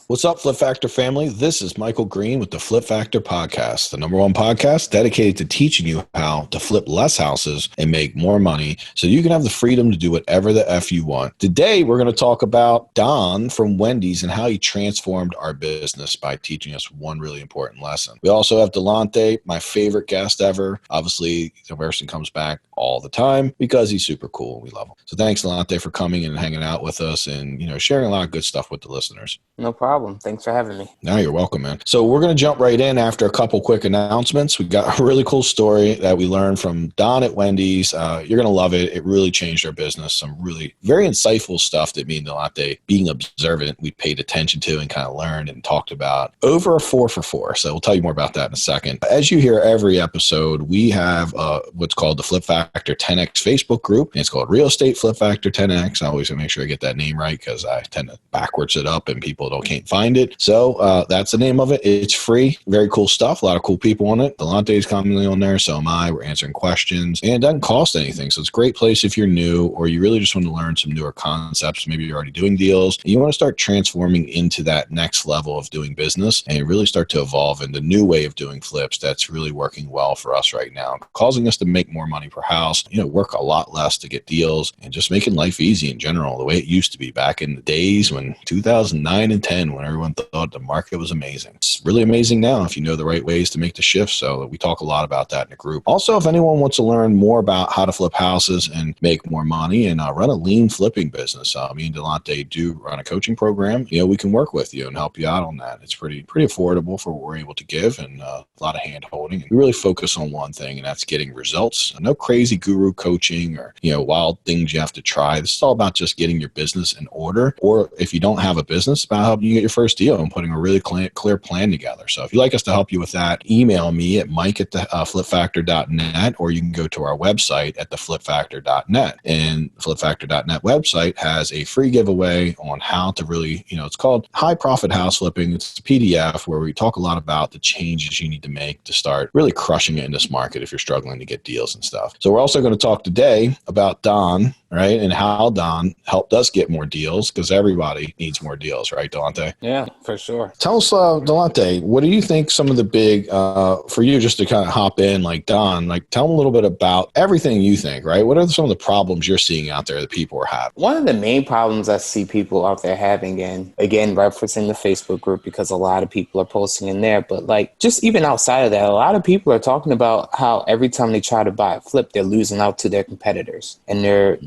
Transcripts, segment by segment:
What's up, Flip Factor family? This is Michael Green with the Flip Factor Podcast, the #1 podcast dedicated to teaching you how to flip less houses and make more money so you can have the freedom to do whatever the F you want. Today, we're going to talk about Don from Wendy's and how he transformed our business by teaching us one really important lesson. We also have Delante, my favorite guest ever. Obviously, the person comes back all the time because he's super cool and we love him. So thanks, Delante, for coming and hanging out with us and, sharing a lot of good stuff with the listeners. No problem. Thanks for having me. No, you're welcome, man. So we're going to jump right in after a couple quick announcements. We got a really cool story that we learned from Don at Wendy's. You're going to love it. It really changed our business. Some really very insightful stuff that me and Delante, being observant, we paid attention to and kind of learned and talked about over a 4 for 4. So we'll tell you more about that in a second. As you hear every episode, we have what's called the Flip Factor 10X Facebook group. And it's called Real Estate Flip Factor 10X. I always make sure I get that name right because I tend to backwards it up and people can't find it. So that's the name of it. It's free. Very cool stuff. A lot of cool people on it. Delante is commonly on there. So am I. We're answering questions. And it doesn't cost anything. So it's a great place if you're new or you really just want to learn some newer concepts. Maybe you're already doing deals. And you want to start transforming into that next level of doing business and really start to evolve in the new way of doing flips that's really working well for us right now, causing us to make more money per house, work a lot less to get deals and just making life easy in general, the way it used to be back in the days when 2009 and 10, when everyone thought the market was amazing. It's really amazing now if you know the right ways to make the shift. So we talk a lot about that in the group. Also, if anyone wants to learn more about how to flip houses and make more money and run a lean flipping business, me and Delante do run a coaching program. We can work with you and help you out on that. It's pretty affordable for what we're able to give and a lot of hand holding. And we really focus on one thing, and that's getting results. No crazy guru coaching or, wild things you have to try. This is all about just getting your business in order. Or if you don't have a business, about helping you get your first deal and putting a really clear plan together. So if you'd like us to help you with that, email me at mike@flipfactor.net, or you can go to our website at theflipfactor.net. And the flipfactor.net website has a free giveaway on how to really, it's called High Profit House Flipping. It's a PDF where we talk a lot about the changes you need to make to start really crushing it in this market if you're struggling to get deals and stuff. So we're also going to talk today about Don, right? And how Don helped us get more deals, because everybody needs more deals, right, Delante? Yeah, for sure. Tell us, Delante, what do you think some of the big, for you just to kind of hop in, like Don, tell them a little bit about everything you think, right? What are some of the problems you're seeing out there that people are having? One of the main problems I see people out there having, and again, referencing the Facebook group because a lot of people are posting in there, but just even outside of that, a lot of people are talking about how every time they try to buy a flip, they're losing out to their competitors. And they're,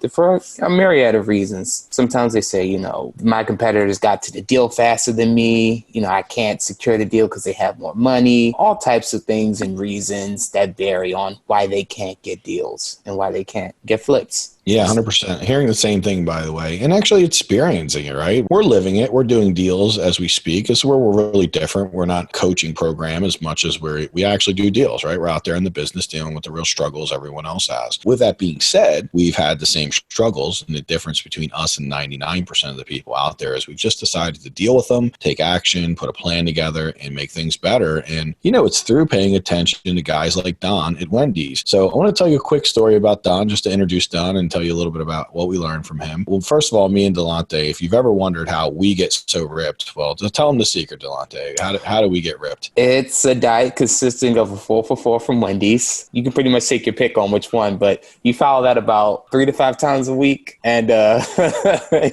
for a myriad of reasons. Sometimes they say, my competitors got to the deal faster than me. I can't secure the deal because they have more money. All types of things and reasons that vary on why they can't get deals and why they can't get flips. Yeah, 100%. Hearing the same thing, by the way, and actually experiencing it, right? We're living it. We're doing deals as we speak. It's where we're really different. We're not coaching program as much as we actually do deals, right? We're out there in the business dealing with the real struggles everyone else has. With that being said, we've had the same struggles, and the difference between us and 99% of the people out there is we've just decided to deal with them, take action, put a plan together, and make things better. And, it's through paying attention to guys like Don at Wendy's. So I want to tell you a quick story about Don, just to introduce Don and tell you a little bit about what we learned from him. Well, first of all, me and Delante, if you've ever wondered how we get so ripped, well, just tell them the secret, Delante. How do we get ripped? It's a diet consisting of a 4 for 4 from Wendy's. You can pretty much take your pick on which one, but you follow that about 3 to 5 times a week, and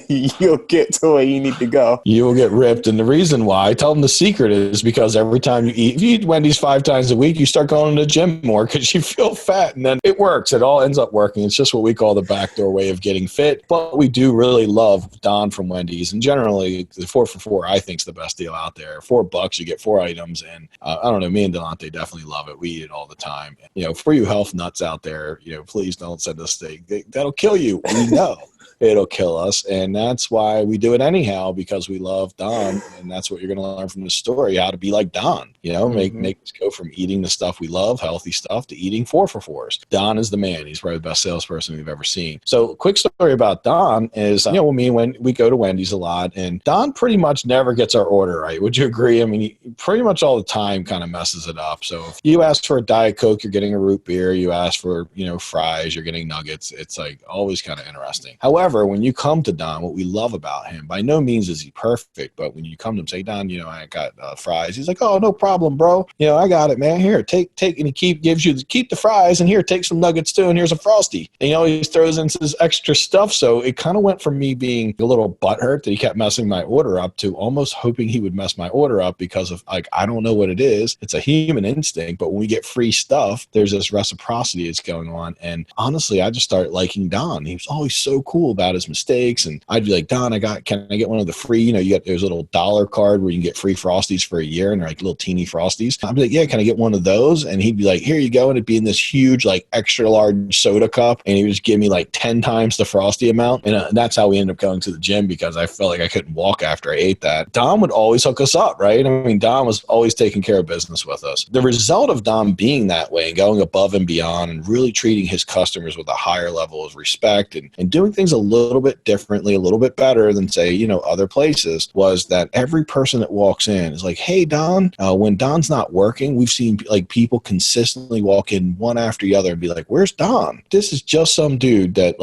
you'll get to where you need to go. You will get ripped. And the reason why, tell them the secret is because every time if you eat Wendy's 5 times a week, you start going to the gym more because you feel fat, and then it works. It all ends up working. It's just what we call the backdoor way of getting fit. But we do really love Don from Wendy's, and generally the 4 for 4 I think is the best deal out there. $4, you get 4 items, and I don't know, me and Delante definitely love it. We eat it all the time. For you health nuts out there, please don't send us things that'll kill you. We know it'll kill us. And that's why we do it anyhow, because we love Don. And that's what you're going to learn from the story, how to be like Don, make us go from eating the stuff we love, healthy stuff, to eating 4 for 4s. Don is the man. He's probably the best salesperson we've ever seen. So quick story about Don is, when we go to Wendy's a lot, and Don pretty much never gets our order right. Would you agree? I mean, he pretty much all the time kind of messes it up. So if you ask for a Diet Coke, you're getting a root beer. You ask for, fries, you're getting nuggets. It's always kind of interesting. However, However, when you come to Don, what we love about him, by no means is he perfect, but when you come to him, say, Don, I got fries. He's like, oh, no problem, bro. I got it, man. Here, take, and he gives you keep the fries, and here, take some nuggets too, and here's a Frosty. And he always throws in his extra stuff. So it kind of went from me being a little butthurt that he kept messing my order up to almost hoping he would mess my order up because of I don't know what it is. It's a human instinct, but when we get free stuff, there's this reciprocity that's going on. And honestly, I just started liking Don. He was always so cool about his mistakes. And I'd be like, Don, can I get one of the free, you got there's a little dollar card where you can get free Frosties for a year, and they're like little teeny Frosties. I'd be like, yeah, can I get one of those? And he'd be like, here you go. And it'd be in this huge, extra large soda cup. And he would just give me 10 times the Frosty amount. And that's how we ended up going to the gym, because I felt like I couldn't walk after I ate that. Don would always hook us up, right? I mean, Don was always taking care of business with us. The result of Don being that way and going above and beyond and really treating his customers with a higher level of respect and doing things a little bit differently, a little bit better than, say, other places, was that every person that walks in is like, hey, Don, when Don's not working, we've seen people consistently walk in one after the other and be like, where's Don? This is just some dude that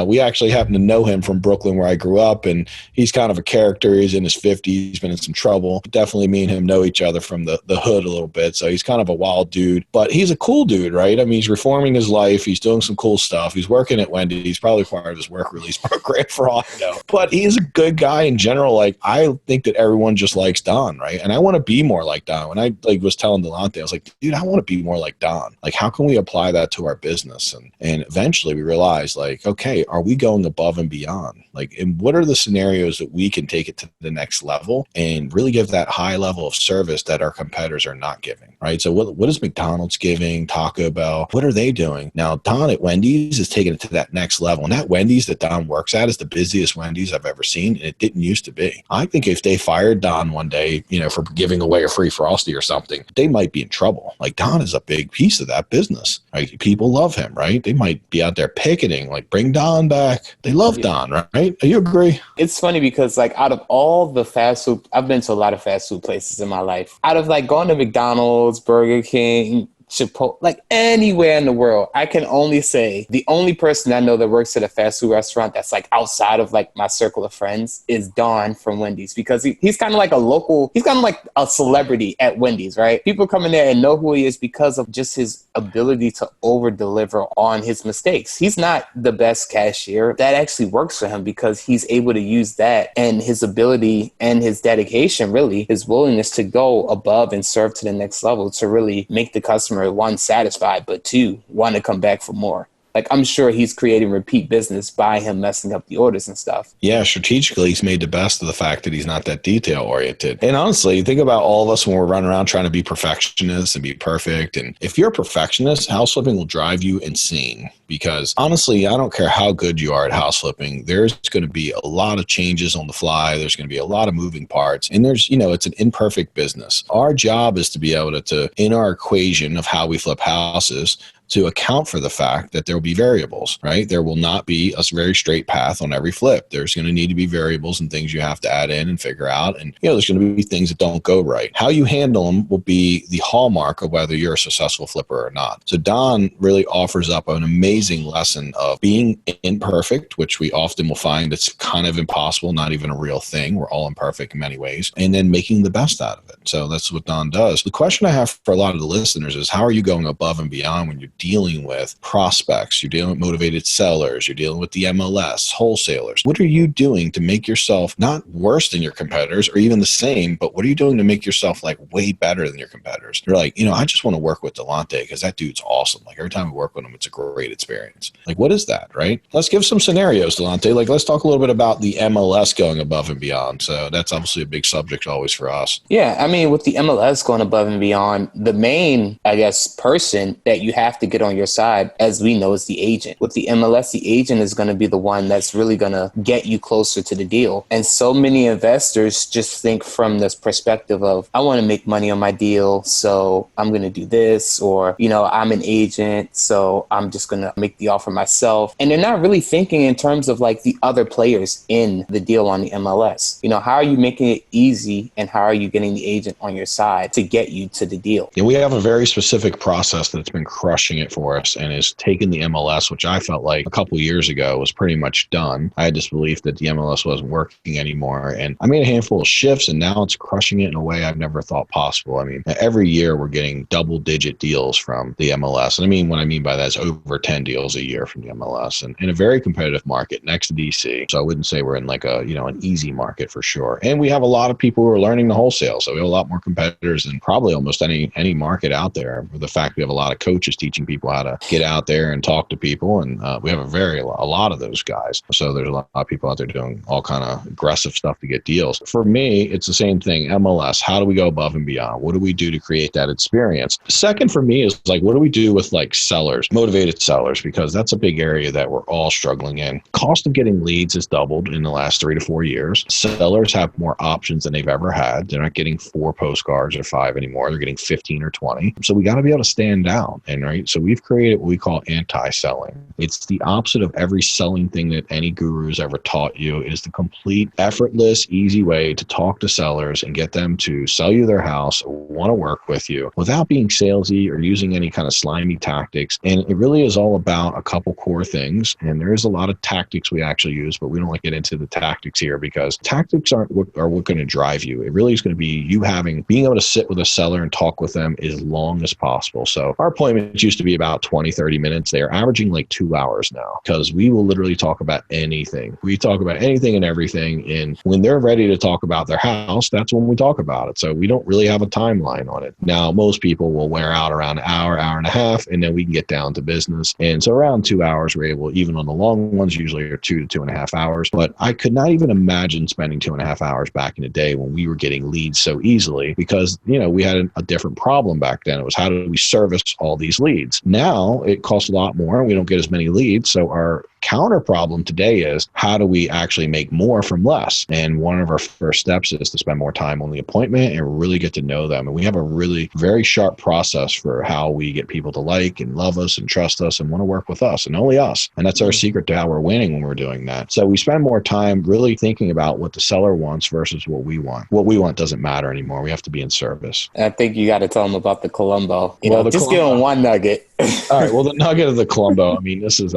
we actually happen to know him from Brooklyn, where I grew up, and he's kind of a character. He's in his 50s, he's been in some trouble. Definitely me and him know each other from the hood a little bit, so he's kind of a wild dude, but he's a cool dude, right? I mean, he's reforming his life, he's doing some cool stuff, he's working at Wendy, he's probably part of his work release program for all I know, but he's a good guy in general. I think that everyone just likes Don, right? And I want to be more like Don. When I was telling Delante, I was like, dude, I want to be more like Don. How can we apply that to our business? And eventually we realized, okay, are we going above and beyond? And what are the scenarios that we can take it to the next level and really give that high level of service that our competitors are not giving, right? So what is McDonald's giving, Taco Bell? What are they doing? Now, Don at Wendy's is taking it to that next level. And that Wendy's that Don works at is the busiest Wendy's I've ever seen. And it didn't used to be. I think if they fired Don one day, for giving away a free Frosty or something, they might be in trouble. Don is a big piece of that business. People love him, right? They might be out there picketing, bring Don back. They love Don, right? You agree? It's funny because out of all the fast food, I've been to a lot of fast food places in my life. Out of going to McDonald's, Burger King, Chipotle, anywhere in the world, I can only say the only person I know that works at a fast food restaurant that's outside of my circle of friends is Don from Wendy's, because he's kind of a local, he's kind of a celebrity at Wendy's, right? People come in there and know who he is because of just his ability to over deliver on his mistakes. He's not the best cashier. That actually works for him because he's able to use that, and his ability and his dedication, really his willingness to go above and serve to the next level to really make the customer, one, satisfied, but two, want to come back for more. I'm sure he's creating repeat business by him messing up the orders and stuff. Yeah, strategically, he's made the best of the fact that he's not that detail-oriented. And honestly, think about all of us when we're running around trying to be perfectionists and be perfect. And if you're a perfectionist, house flipping will drive you insane. Because honestly, I don't care how good you are at house flipping, there's going to be a lot of changes on the fly. There's going to be a lot of moving parts. And there's, it's an imperfect business. Our job is to be able to, in our equation of how we flip houses, to account for the fact that there will be variables, right? There will not be a very straight path on every flip. There's going to need to be variables and things you have to add in and figure out. And, there's going to be things that don't go right. How you handle them will be the hallmark of whether you're a successful flipper or not. So Don really offers up an amazing lesson of being imperfect, which we often will find it's kind of impossible, not even a real thing. We're all imperfect in many ways. And then making the best out of it. So that's what Don does. The question I have for a lot of the listeners is, how are you going above and beyond when you're dealing with prospects, you're dealing with motivated sellers, you're dealing with the MLS, wholesalers? What are you doing to make yourself not worse than your competitors or even the same, but what are you doing to make yourself way better than your competitors? You're I just want to work with Delante because that dude's awesome. Every time we work with him, it's a great experience. What is that, right? Let's give some scenarios, Delante. Let's talk a little bit about the MLS going above and beyond. So that's obviously a big subject always for us. Yeah, I mean, with the MLS going above and beyond, the main, person that you have to get on your side, as we know, is the agent. With the MLS, the agent is going to be the one that's really going to get you closer to the deal. And so many investors just think from this perspective of, I want to make money on my deal, so I'm going to do this, or, I'm an agent, so I'm just going to make the offer myself. And they're not really thinking in terms of the other players in the deal on the MLS. How are you making it easy, and how are you getting the agent on your side to get you to the deal? Yeah, we have a very specific process that's been crushing crushing it for us and is taking the MLS, which I felt like a couple years ago was pretty much done. I had this belief that the MLS wasn't working anymore. And I made a handful of shifts, and now it's crushing it in a way I've never thought possible. I mean, every year we're getting double-digit deals from the MLS. And I mean, what I mean by that is over 10 deals a year from the MLS, and in a very competitive market next to DC. So I wouldn't say we're in like a, an easy market for sure. And we have a lot of people who are learning the wholesale. So we have a lot more competitors than probably almost any market out there. The fact we have a lot of coaches teaching people how to get out there and talk to people. And we have a lot of those guys. So there's a lot of people out there doing all kind of aggressive stuff to get deals. For me, it's the same thing. MLS, how do we go above and beyond? What do we do to create that experience? Second for me is like, what do we do with like sellers, motivated sellers? Because that's a big area that we're all struggling in. Cost of getting leads has doubled in the last 3 to 4 years. Sellers have more options than they've ever had. They're not getting 4 postcards or 5 anymore. They're getting 15 or 20. So we got to be able to stand out. And right. So we've created what we call anti-selling. It's the opposite of every selling thing that any guru has ever taught you. Is the complete effortless, easy way to talk to sellers and get them to sell you their house, want to work with you without being salesy or using any kind of slimy tactics. And it really is all about a couple core things. And there is a lot of tactics we actually use, but we don't want to get into the tactics here because tactics are what going to drive you. It really is going to be you being able to sit with a seller and talk with them as long as possible. So our appointments used to be about 20, 30 minutes. They are averaging like 2 hours now because we will literally talk about anything. We talk about anything and everything. And when they're ready to talk about their house, that's when we talk about it. So we don't really have a timeline on it. Now, most people will wear out around an hour, hour and a half, and then we can get down to business. And so around 2 hours, we're able, even on the long ones, usually are 2 to 2.5 hours. But I could not even imagine spending 2.5 hours back in the day when we were getting leads so easily because, we had a different problem back then. It was how do we service all these leads? Now it costs a lot more and we don't get as many leads. So our counter problem today is how do we actually make more from less? And one of our first steps is to spend more time on the appointment and really get to know them. And we have a really very sharp process for how we get people to like and love us and trust us and want to work with us and only us. And that's our secret to how we're winning when we're doing that. So we spend more time really thinking about what the seller wants versus what we want. What we want doesn't matter anymore. We have to be in service. I think you got to tell them about the Columbo. Just Columbo. give them one nugget. All right. Well, the nugget of the Columbo, I mean, this is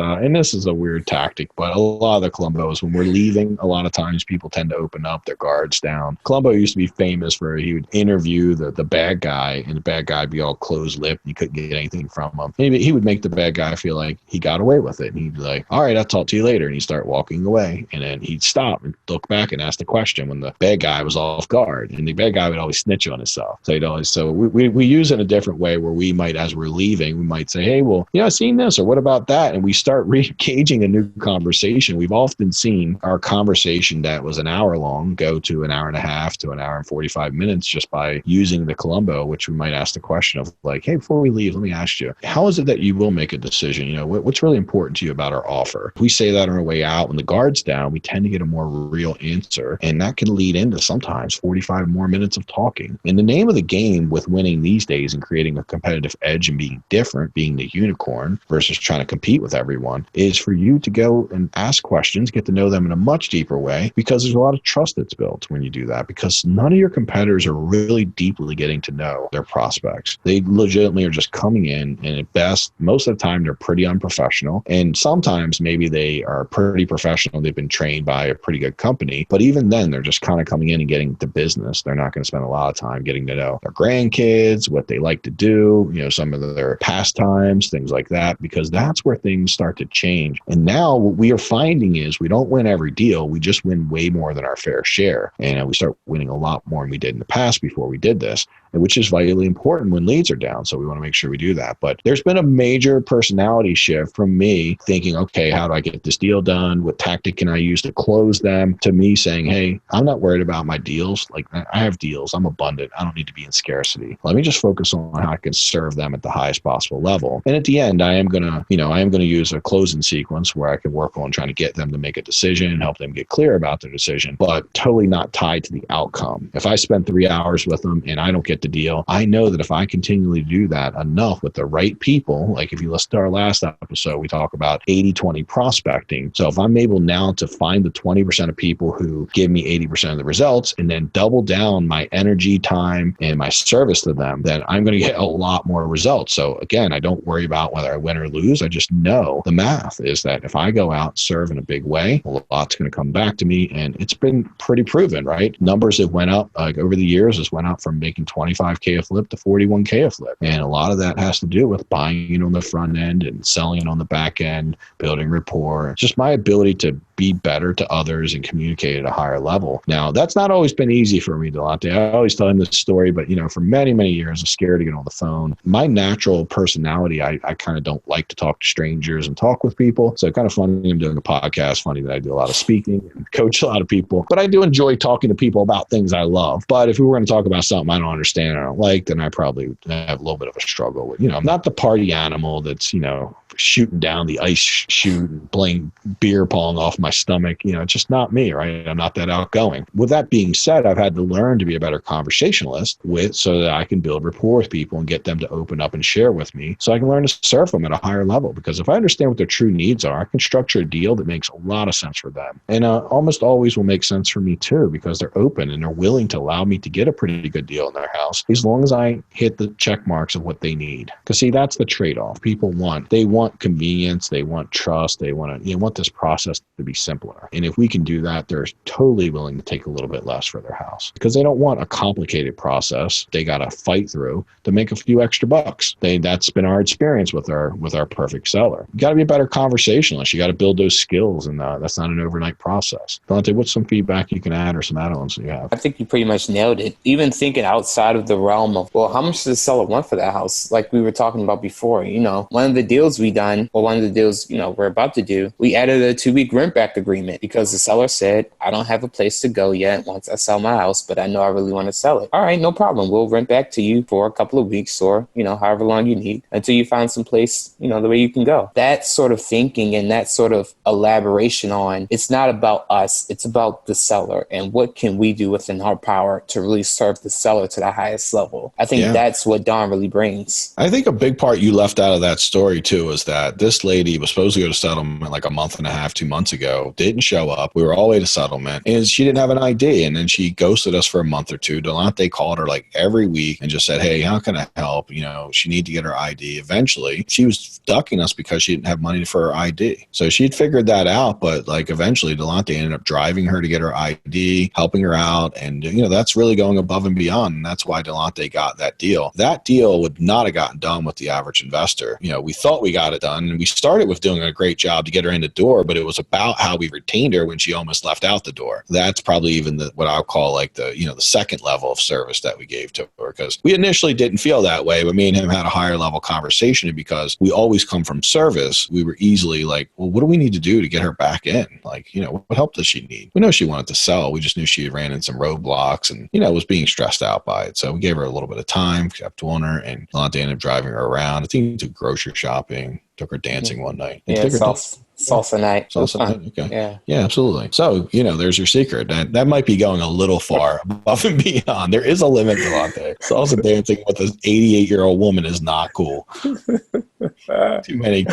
a weird tactic, but a lot of the Columbos, when we're leaving, a lot of times people tend to open up their guards down. Columbo used to be famous for he would interview the bad guy, and the bad guy would be all closed-lipped. You couldn't get anything from him. He would make the bad guy feel like he got away with it. And he'd be like, all right, I'll talk to you later. And he'd start walking away. And then he'd stop and look back and ask the question when the bad guy was off guard. And the bad guy would always snitch on himself. So we use it in a different way where we might, as we're leaving, we might say, hey, well, I've seen this, or what about that? And we start re-engaging a new conversation. We've often seen our conversation that was an hour long go to an hour and a half to an hour and 45 minutes just by using the Columbo, which we might ask the question of like, hey, before we leave, let me ask you, how is it that you will make a decision? What's really important to you about our offer? If we say that on our way out, when the guard's down, we tend to get a more real answer. And that can lead into sometimes 45 more minutes of talking. And the name of the game with winning these days and creating a competitive edge and being different, being the unicorn versus trying to compete with everyone, is for you to go and ask questions, get to know them in a much deeper way, because there's a lot of trust that's built when you do that, because none of your competitors are really deeply getting to know their prospects. They legitimately are just coming in, and at best, most of the time, they're pretty unprofessional. And sometimes maybe they are pretty professional. They've been trained by a pretty good company, but even then, they're just kind of coming in and getting to business. They're not going to spend a lot of time getting to know their grandkids, what they like to do, some of their pastimes, things like that, because that's where things start to change. And now what we are finding is we don't win every deal. We just win way more than our fair share. And we start winning a lot more than we did in the past before we did this, which is vitally important when leads are down. So we want to make sure we do that. But there's been a major personality shift from me thinking, okay, how do I get this deal done? What tactic can I use to close them? To me saying, hey, I'm not worried about my deals. Like, I have deals. I'm abundant. I don't need to be in scarcity. Let me just focus on how I can serve them at the highest possible level. And at the end, I am going to use a closing sequence where I can work on trying to get them to make a decision and help them get clear about their decision, but totally not tied to the outcome. If I spend 3 hours with them and I don't get the deal, I know that if I continually do that enough with the right people, like if you listen to our last episode, we talk about 80-20 prospecting. So if I'm able now to find the 20% of people who give me 80% of the results and then double down my energy, time, and my service to them, then I'm going to get a lot more results. So again, I don't worry about whether I win or lose. I just know the math is that if I go out, serve in a big way, a lot's going to come back to me. And it's been pretty proven, right? Numbers have went up like over the years, has went up from making 25K a flip to 41K a flip. And a lot of that has to do with buying it on the front end and selling it on the back end, building rapport. It's just my ability to be better to others and communicate at a higher level. Now, that's not always been easy for me, Delante. I always tell him this story, but for many, many years, I'm scared to get on the phone. My natural personality, I kind of don't like to talk to strangers and talk with people. So kind of funny I'm doing a podcast, funny that I do a lot of speaking and coach a lot of people. But I do enjoy talking to people about things I love. But if we were going to talk about something I don't understand or I don't like, then I probably have a little bit of a struggle with, I'm not the party animal that's, shooting down the ice chute and playing beer pong off my stomach. It's just not me, right? I'm not that outgoing. With that being said, I've had to learn to be a better conversationalist so that I can build rapport with people and get them to open up and share with me so I can learn to serve them at a higher level. Because if I understand what their true needs are, I can structure a deal that makes a lot of sense for them. And almost always will make sense for me too, because they're open and they're willing to allow me to get a pretty good deal in their house as long as I hit the check marks of what they need. Because see, that's the trade-off. People want convenience, they want trust, they want this process to be simpler. And if we can do that, they're totally willing to take a little bit less for their house because they don't want a complicated process they got to fight through to make a few extra bucks. That's been our experience with our perfect seller. You got to be a better conversationalist. You got to build those skills, and that's not an overnight process. Delante, what's some feedback you can add or some add-ons you have? I think you pretty much nailed it. Even thinking outside of the realm of, well, how much does the seller want for that house? Like we were talking about before, one of the deals we done, or one of the deals, we're about to do, we added a 2-week rent back agreement because the seller said, I don't have a place to go yet once I sell my house, but I know I really want to sell it. All right, no problem. We'll rent back to you for a couple of weeks or, however long you need until you find some place, the way you can go. That sort of thinking and that sort of elaboration on, it's not about us, it's about the seller and what can we do within our power to really serve the seller to the highest level. I think that's what Don really brings. I think a big part you left out of that story too is that this lady was supposed to go to settlement like a month and a half, 2 months ago, didn't show up. We were all the way to settlement and she didn't have an ID. And then she ghosted us for a month or two. Delante called her like every week and just said, hey, how can I help? She needed to get her ID. Eventually, she was ducking us because she didn't have money for her ID. So she'd figured that out. But like eventually, Delante ended up driving her to get her ID, helping her out. And, that's really going above and beyond. And that's why Delante got that deal. That deal would not have gotten done with the average investor. We thought we got it done. And we started with doing a great job to get her in the door, but it was about how we retained her when she almost left out the door. That's probably even what I'll call like the second level of service that we gave to her, because we initially didn't feel that way, but me and him had a higher level conversation. And because we always come from service, we were easily like, well, what do we need to do to get her back in? Like, what help does she need? We know she wanted to sell. We just knew she ran in some roadblocks and, was being stressed out by it. So we gave her a little bit of time, kept on her, and Delante ended up driving her around. I think to grocery shopping, took her dancing one night. Salsa night. Salsa night. Okay. Yeah, absolutely. So, there's your secret. That might be going a little far above and beyond. There is a limit to out there. Salsa dancing with an 88-year-old woman is not cool. Too many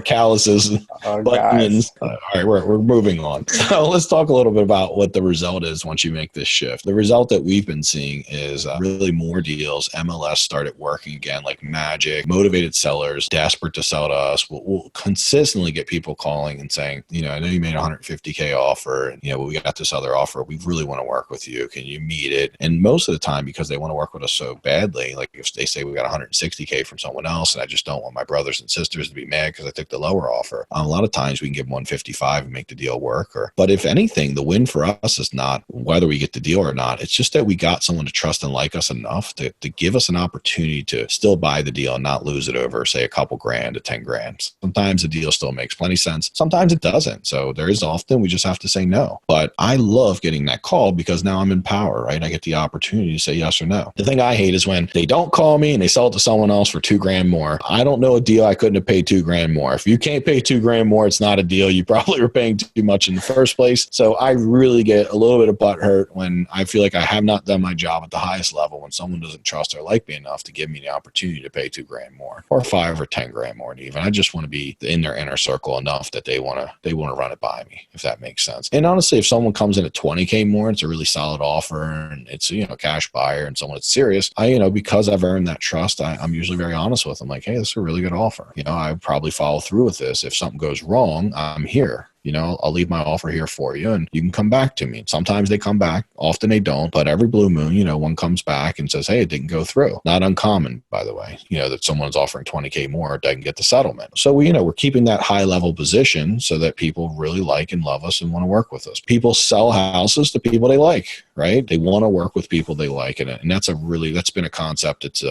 calluses, buttons. All right, we're moving on. So let's talk a little bit about what the result is once you make this shift. The result that we've been seeing is really more deals. MLS started working again like magic. Motivated sellers, desperate to sell to us. We'll consistently get people calling and saying, I know you made a $150K offer, and we got this other offer. We really want to work with you. Can you meet it? And most of the time, because they want to work with us so badly, like if they say we got 160K from someone else, and I just don't want my brothers and sisters to be mad because I took the lower offer. A lot of times we can give 155 and make the deal work. But if anything, the win for us is not whether we get the deal or not. It's just that we got someone to trust and like us enough to give us an opportunity to still buy the deal and not lose it over, say, a couple grand to 10 grand. Sometimes the deal still makes plenty of sense. Sometimes it doesn't. So there is often we just have to say no. But I love getting that call because now I'm in power, right? I get the opportunity to say yes or no. The thing I hate is when they don't call me and they sell it to someone else for $2,000 more. I don't know a deal I couldn't have paid $2,000 more. If you can't pay $2,000 more, it's not a deal. You probably were paying too much in the first place. So I really get a little bit of butt hurt when I feel like I have not done my job at the highest level, when someone doesn't trust or like me enough to give me the opportunity to pay $2,000 more or $5,000 or $10,000 more. Even I just want to be in their inner circle enough that they want to run it by me, if that makes sense. And honestly, if someone comes in at $20K more, it's a really solid offer and it's a cash buyer and someone that's serious, because I've earned that trust, I'm usually very honest with them. Like, hey, this is a really good good offer. I would probably follow through with this. If something goes wrong, I'm here. I'll leave my offer here for you and you can come back to me. Sometimes they come back, often they don't, but every blue moon, one comes back and says, hey, it didn't go through. Not uncommon, by the way, that someone's offering 20K more, doesn't get the settlement. So we're keeping that high level position so that people really like and love us and want to work with us. People sell houses to people they like, right? They want to work with people they like. And that's been a concept that's,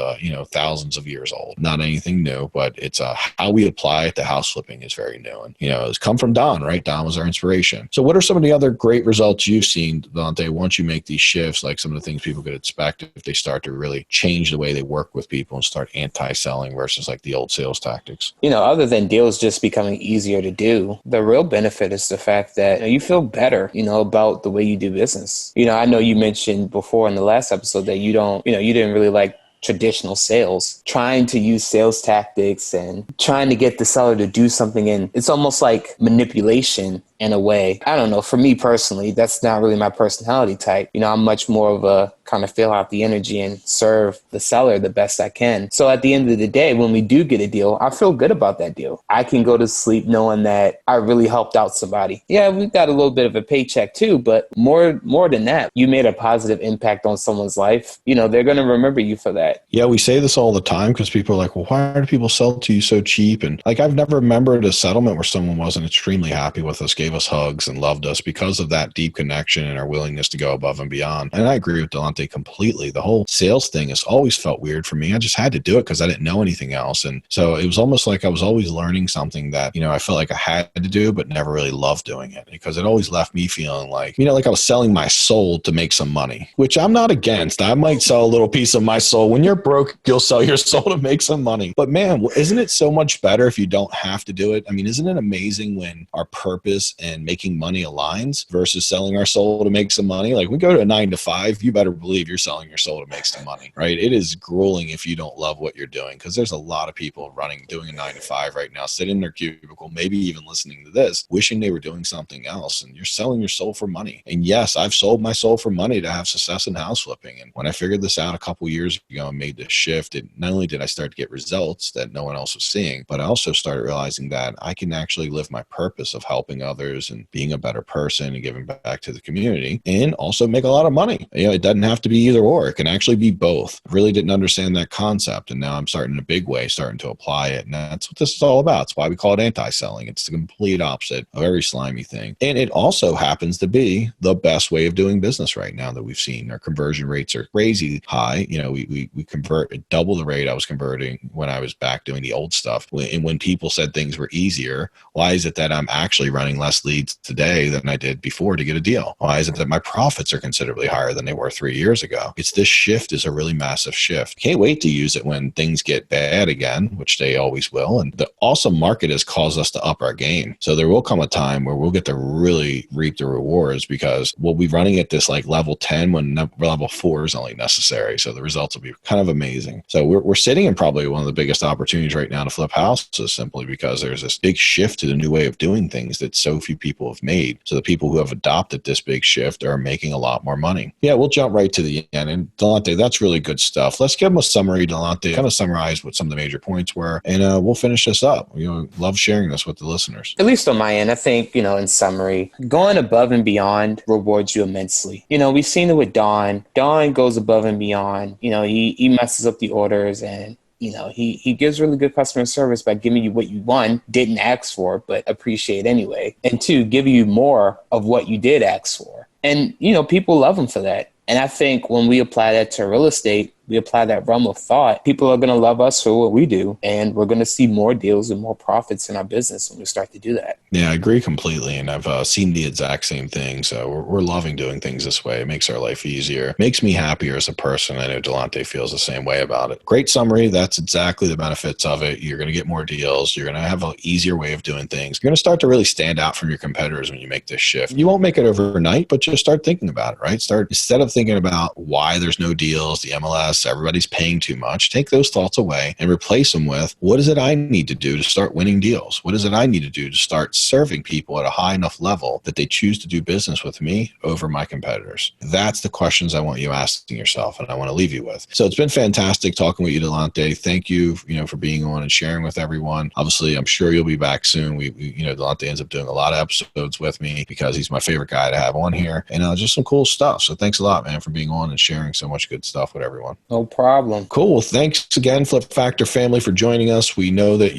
thousands of years old. Not anything new, but it's how we apply it to house flipping is very new. And, it's come from Don, right? Don was our inspiration. So what are some of the other great results you've seen, Delante, once you make these shifts, like some of the things people could expect if they start to really change the way they work with people and start anti-selling versus like the old sales tactics? Other than deals just becoming easier to do, the real benefit is the fact that you feel better, about the way you do business. I know you mentioned before in the last episode that you didn't really like traditional sales, trying to use sales tactics and trying to get the seller to do something. And it's almost like manipulation in a way. I don't know. For me personally, that's not really my personality type. I'm much more of a kind of feel out the energy and serve the seller the best I can. So at the end of the day, when we do get a deal, I feel good about that deal. I can go to sleep knowing that I really helped out somebody. Yeah, we got a little bit of a paycheck too, but more than that, you made a positive impact on someone's life. They're going to remember you for that. Yeah, we say this all the time because people are like, well, why do people sell to you so cheap? And like, I've never remembered a settlement where someone wasn't extremely happy with us, gave us hugs and loved us because of that deep connection and our willingness to go above and beyond. And I agree with Delante completely. The whole sales thing has always felt weird for me. I just had to do it because I didn't know anything else. And so it was almost like I was always learning something that, I felt like I had to do, but never really loved doing it because it always left me feeling like, like I was selling my soul to make some money, which I'm not against. I might sell a little piece of my soul. When you're broke, you'll sell your soul to make some money. But man, isn't it so much better if you don't have to do it? I mean, isn't it amazing when our purpose and making money aligns versus selling our soul to make some money? Like we go to a 9 to 5, you better believe you're selling your soul to make some money, right? It is grueling if you don't love what you're doing because there's a lot of people doing a 9 to 5 right now, sitting in their cubicle, maybe even listening to this, wishing they were doing something else. And you're selling your soul for money. And yes, I've sold my soul for money to have success in house flipping. And when I figured this out a couple years ago and made this shift, not only did I start to get results that no one else was seeing, but I also started realizing that I can actually live my purpose of helping others and being a better person and giving back to the community and also make a lot of money. It doesn't have to be either or. It can actually be both. I really didn't understand that concept. And now I'm starting in a big way, starting to apply it. And that's what this is all about. It's why we call it anti-selling. It's the complete opposite of every slimy thing. And it also happens to be the best way of doing business right now that we've seen. Our conversion rates are crazy high. We convert at double the rate I was converting when I was back doing the old stuff. And when people said things were easier, why is it that I'm actually running less leads today than I did before to get a deal? Why is it that my profits are considerably higher than they were 3 years ago? It's this shift is a really massive shift. Can't wait to use it when things get bad again, which they always will. And the awesome market has caused us to up our game. So there will come a time where we'll get to really reap the rewards because we'll be running at this like level 10 when level 4 is only necessary. So the results will be kind of amazing. So we're sitting in probably one of the biggest opportunities right now to flip houses simply because there's this big shift to the new way of doing things that so few people have made. So the people who have adopted this big shift are making a lot more money. Yeah, we'll jump right to the end. And Delante, that's really good stuff. Let's give them a summary, Delante, kind of summarize what some of the major points were, and we'll finish this up. Love sharing this with the listeners. At least on my end, I think, in summary, going above and beyond rewards you immensely. We've seen it with Don. Don goes above and beyond. He messes up the orders and he gives really good customer service by giving you what you, one, didn't ask for, but appreciate anyway. And two, give you more of what you did ask for. And, people love him for that. And I think when we apply that to real estate, we apply that realm of thought, people are going to love us for what we do. And we're going to see more deals and more profits in our business when we start to do that. Yeah, I agree completely. And I've seen the exact same thing. So we're loving doing things this way. It makes our life easier. Makes me happier as a person. I know Delante feels the same way about it. Great summary. That's exactly the benefits of it. You're going to get more deals. You're going to have an easier way of doing things. You're going to start to really stand out from your competitors when you make this shift. You won't make it overnight, but just start thinking about it, right? Instead of thinking about why there's no deals, the MLS, this, everybody's paying too much, take those thoughts away and replace them with, what is it I need to do to start winning deals? What is it I need to do to start serving people at a high enough level that they choose to do business with me over my competitors? That's the questions I want you asking yourself, and I want to leave you with. So it's been fantastic talking with you, Delante. Thank you, for being on and sharing with everyone. Obviously, I'm sure you'll be back soon. Delante ends up doing a lot of episodes with me because he's my favorite guy to have on here, and just some cool stuff. So thanks a lot, man, for being on and sharing so much good stuff with everyone. No problem. Cool. Well, thanks again, Flip Factor family, for joining us. We know that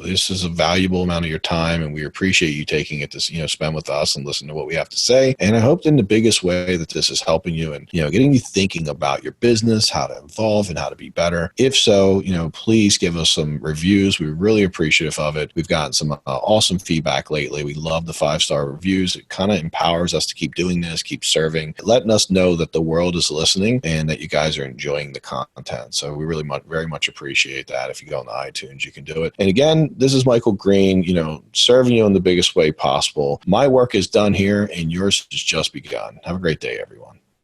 this is a valuable amount of your time, and we appreciate you taking it to, spend with us and listen to what we have to say. And I hope in the biggest way that this is helping you and, getting you thinking about your business, how to evolve and how to be better. If so, please give us some reviews. We're really appreciative of it. We've gotten some awesome feedback lately. We love the 5-star reviews. It kind of empowers us to keep doing this, keep serving, letting us know that the world is listening and that you guys are enjoying the content. So we really very much appreciate that. If you go on iTunes, you can do it. And again, this is Michael Green, serving you in the biggest way possible. My work is done here and yours has just begun. Have a great day, everyone.